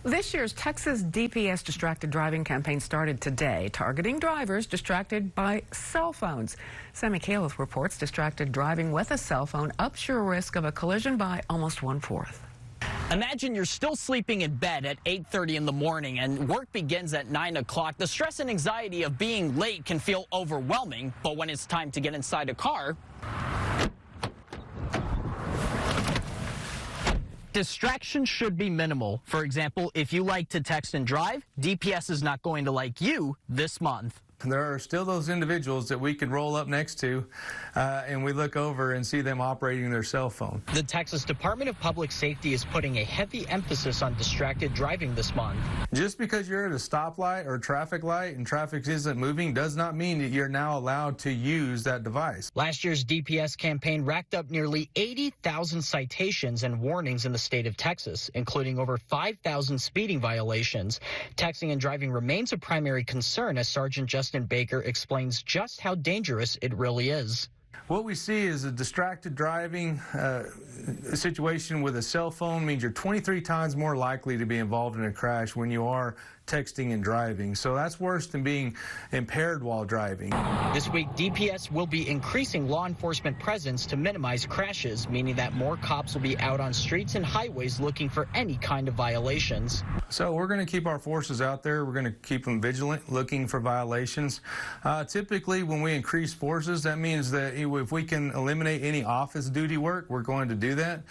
This year's Texas DPS Distracted Driving campaign started today, targeting drivers distracted by cell phones. Sammy Califf reports distracted driving with a cell phone ups your risk of a collision by almost 1/4. Imagine you're still sleeping in bed at 8:30 in the morning and work begins at 9 o'clock. The stress and anxiety of being late can feel overwhelming, but when it's time to get inside a car, distraction should be minimal. For example, if you like to text and drive, DPS is not going to like you this month. There are still those individuals that we could roll up next to and we look over and see them operating their cell phone. The Texas Department of Public Safety is putting a heavy emphasis on distracted driving this month. Just because you're at a stoplight or a traffic light and traffic isn't moving does not mean that you're now allowed to use that device. Last year's DPS campaign racked up nearly 80,000 citations and warnings in the state of Texas, including over 5,000 speeding violations. Texting and driving remains a primary concern, as Sergeant Justin Baker explains just how dangerous it really is. What we see is a distracted driving situation with a cell phone means you're 23 times more likely to be involved in a crash when you are texting and driving. So that's worse than being impaired while driving. This week, DPS will be increasing law enforcement presence to minimize crashes, meaning that more cops will be out on streets and highways looking for any kind of violations. So we're going to keep our forces out there. We're going to keep them vigilant, looking for violations. Typically, when we increase forces, that means that if we can eliminate any office duty work, we're going to do that.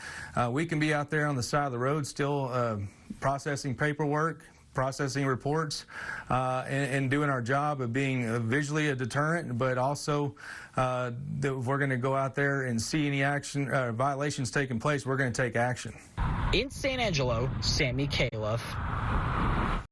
We can be out there on the side of the road still processing paperwork, processing reports, and doing our job of being visually a deterrent, but also that if we're going to go out there and see any action, violations taking place, we're going to take action. In San Angelo, Sammy Califf.